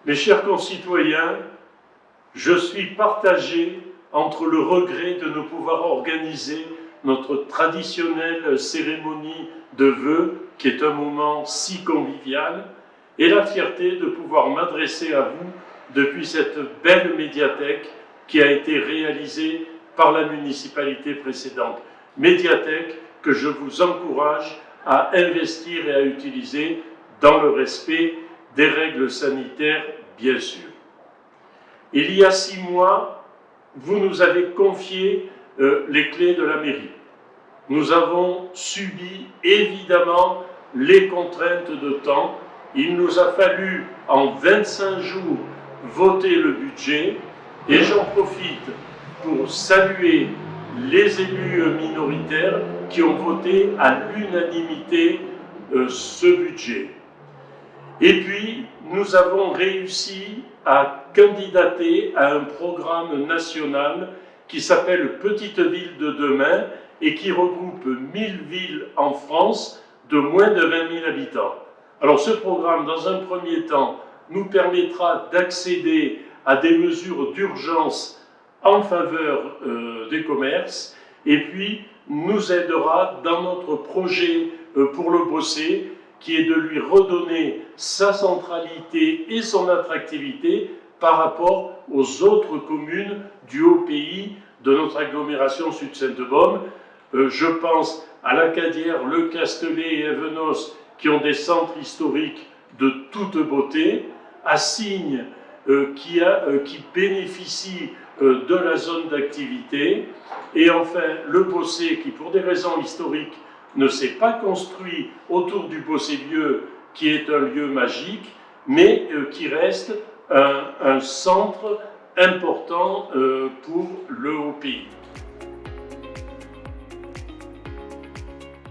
Mes chers concitoyens, je suis partagé entre le regret de ne pouvoir organiser notre traditionnelle cérémonie de vœux, qui est un moment si convivial, et la fierté de pouvoir m'adresser à vous depuis cette belle médiathèque qui a été réalisée par la municipalité précédente. Médiathèque que je vous encourage à investir et à utiliser dans le respect des règles sanitaires, bien sûr. Il y a 6 mois, vous nous avez confié les clés de la mairie. Nous avons subi évidemment les contraintes de temps. Il nous a fallu en 25 jours voter le budget et j'en profite pour saluer les élus minoritaires qui ont voté à l'unanimité ce budget. Et puis, nous avons réussi à candidater à un programme national qui s'appelle Petites villes de demain et qui regroupe 1000 villes en France de moins de 20 000 habitants. Alors ce programme, dans un premier temps, nous permettra d'accéder à des mesures d'urgence en faveur des commerces et puis nous aidera dans notre projet pour le Bossé, qui est de lui redonner sa centralité et son attractivité par rapport aux autres communes du Haut-Pays de notre agglomération Sud-Sainte-Baume. Je pense à l'Acadière, le Castellet et Evenos, qui ont des centres historiques de toute beauté, à Signes, qui bénéficie de la zone d'activité, et enfin le Bossé, qui pour des raisons historiques ne s'est pas construit autour du Bossé-Vieux, qui est un lieu magique, mais qui reste un centre important pour le Haut-Pays.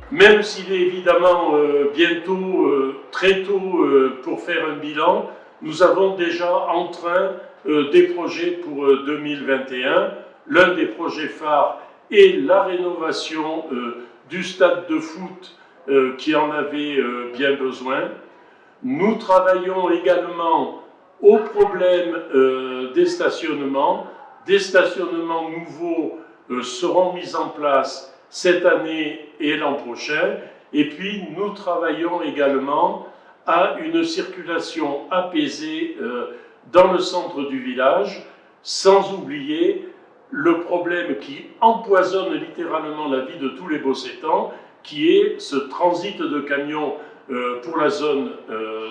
Même s'il est évidemment bientôt, très tôt pour faire un bilan, nous avons déjà en train des projets pour 2021. L'un des projets phares est la rénovation du stade de foot qui en avait bien besoin. Nous travaillons également au problème des stationnements. Des stationnements nouveaux seront mis en place cette année et l'an prochain. Et puis nous travaillons également à une circulation apaisée dans le centre du village, sans oublier le problème qui empoisonne littéralement la vie de tous les Bossétans, qui est ce transit de camions pour la zone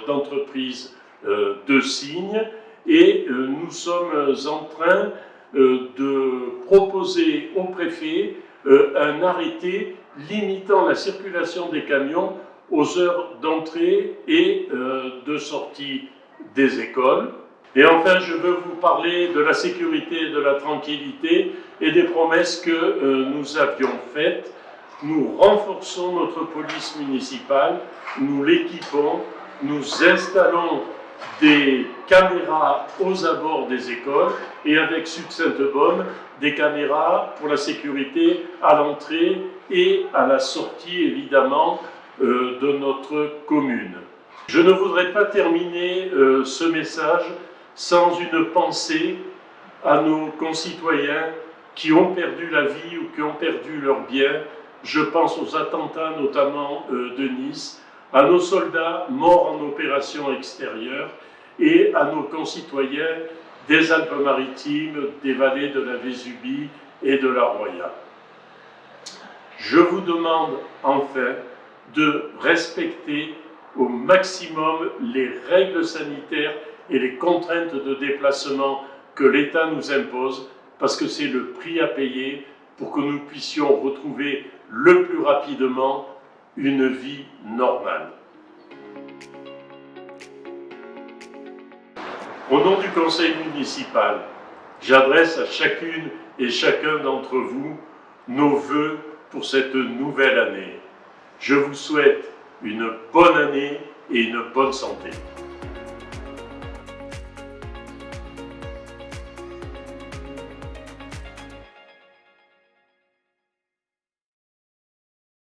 d'entreprise de Signes. Et nous sommes en train de proposer au préfet un arrêté limitant la circulation des camions aux heures d'entrée et de sortie des écoles. Et enfin, je veux vous parler de la sécurité, de la tranquillité et des promesses que nous avions faites. Nous renforçons notre police municipale, nous l'équipons, nous installons des caméras aux abords des écoles et avec Sud-Sainte-Baume, des caméras pour la sécurité à l'entrée et à la sortie, évidemment, de notre commune. Je ne voudrais pas terminer ce message sans une pensée à nos concitoyens qui ont perdu la vie ou qui ont perdu leurs biens. Je pense aux attentats notamment de Nice, à nos soldats morts en opération extérieure et à nos concitoyens des Alpes-Maritimes, des vallées de la Vésubie et de la Roya. Je vous demande enfin de respecter au maximum les règles sanitaires et les contraintes de déplacement que l'État nous impose, parce que c'est le prix à payer pour que nous puissions retrouver le plus rapidement une vie normale. Au nom du conseil municipal, j'adresse à chacune et chacun d'entre vous nos vœux pour cette nouvelle année. Je vous souhaite une bonne année et une bonne santé.